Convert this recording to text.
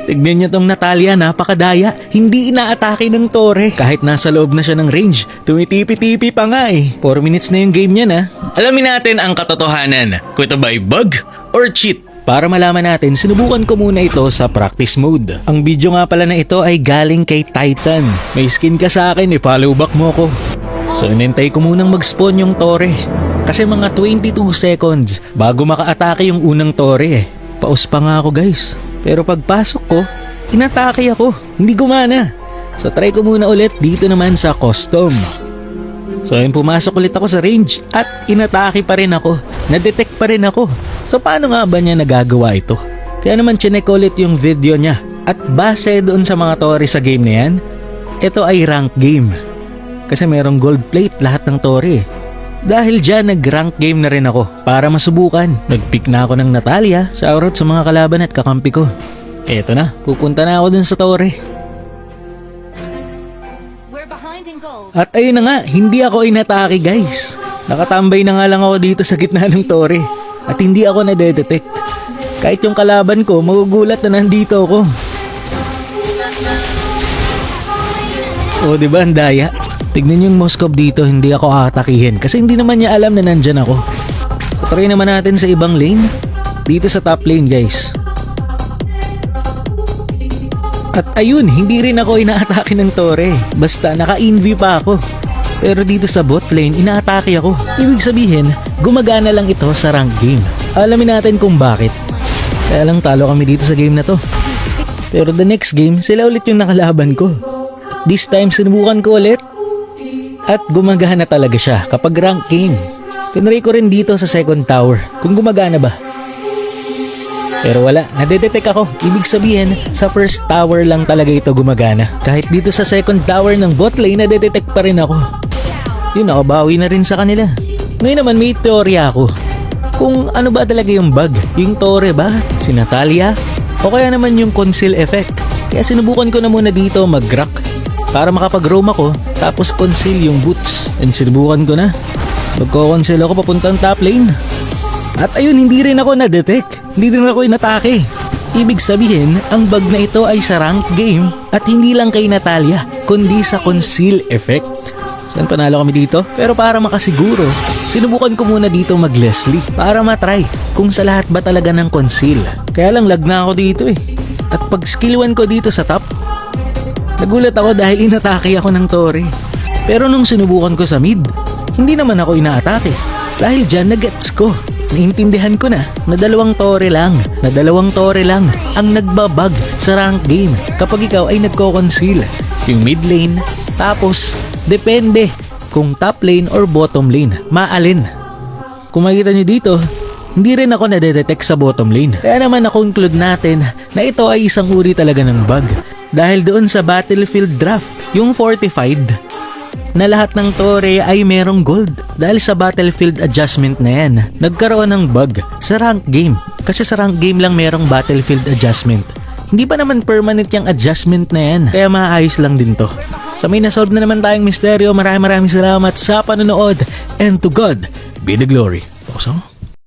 Tignan niyo tong Natalia, napakadaya. Hindi inaatake ng Torre. Kahit nasa loob na siya ng range, tumitipi-tipi pa nga eh. 4 minutes na yung game niya na. Alamin natin ang katotohanan. Kung ito ba'y bug or cheat? Para malaman natin, sinubukan ko muna ito sa practice mode. Ang video nga pala na ito ay galing kay Titan. May skin ka sa akin, i-follow back mo ko. So inintay ko munang mag-spawn yung Torre. Kasi mga 22 seconds bago maka-atake yung unang Torre eh. Paus pa nga ako guys. Pero pagpasok ko, inatake ako. Hindi gumana. So try ko muna ulit dito naman sa custom. So ayun, pumasok ulit ako sa range at inatake pa rin ako. Na-detect pa rin ako. So paano nga ba niya nagagawa ito? Kaya naman chinek ulit yung video niya. At base doon sa mga Torre sa game na yan, ito ay rank game. Kasi merong gold plate lahat ng Torre. Dahil dyan, nag-rank game na rin ako para masubukan. Nag-pick na ako ng Natalia. Shoutout sa mga kalaban at kakampi ko. Eto na, pupunta na ako dun sa Torre. At ayun na nga, hindi ako inatake guys. Nakatambay na nga lang ako dito sa gitna ng Torre. At hindi ako nadedetect. Kahit yung kalaban ko, magugulat na nandito ako. O diba, ang daya? Tignan yung Moskov dito, hindi ako aatakihin kasi hindi naman niya alam na nandyan ako. So, try naman natin sa ibang lane. Dito sa top lane guys. At ayun, hindi rin ako inaatake ng Torre. Basta naka-env pa ako. Pero dito sa bot lane, inaatake ako. Ibig sabihin, gumagana lang ito sa rank game. Alamin natin kung bakit. Kaya lang talo kami dito sa game na to. Pero the next game, sila ulit yung nakalaban ko. This time, sinubukan ko ulit. At gumagana talaga siya kapag rank game. Tinry ko rin dito sa second tower kung gumagana ba. Pero wala, nadedetect ako. Ibig sabihin, sa first tower lang talaga ito gumagana. Kahit dito sa second tower ng bot lane, nadedetect pa rin ako. Yun, nakabawi na rin sa kanila. Ngayon naman may teorya ako. Kung ano ba talaga yung bug? Yung Torre ba? Si Natalia? O kaya naman yung conceal effect? Kaya sinubukan ko na muna dito mag-rock para makapag-roam ako, tapos conceal yung boots. And sinubukan ko na. Magko-conceal ako papuntang top lane. At ayun, hindi rin ako na-detect. Hindi rin ako inatake. Ibig sabihin, ang bug na ito ay sa rank game at hindi lang kay Natalia, kundi sa conceal effect. So, panalo kami dito. Pero para makasiguro, sinubukan ko muna dito mag-Leslie para matry kung sa lahat ba talaga ng conceal. Kaya lang lag na ako dito eh. At pag skill 1 ko dito sa top, nagulat ako dahil inatake ako ng Torre. Pero nung sinubukan ko sa mid, hindi naman ako inaatake. Dahil dyan na-gets ko. Naintindihan ko na dalawang Torre lang ang nagbabag sa rank game kapag ikaw ay nagko-conceal. Yung mid lane, tapos depende kung top lane or bottom lane, maalin. Kung makikita nyo dito, hindi rin ako nadedetect sa bottom lane. Kaya naman na-conclude natin na ito ay isang uri talaga ng bug. Dahil doon sa Battlefield Draft, yung fortified, na lahat ng Torre ay merong gold. Dahil sa Battlefield adjustment na yan, nagkaroon ng bug sa rank game. Kasi sa rank game lang merong Battlefield adjustment. Hindi pa naman permanent yung adjustment na yan, kaya maayos lang din to. So may nasolve na naman tayong misteryo. Maraming salamat sa panonood, and to God be the glory. Awesome.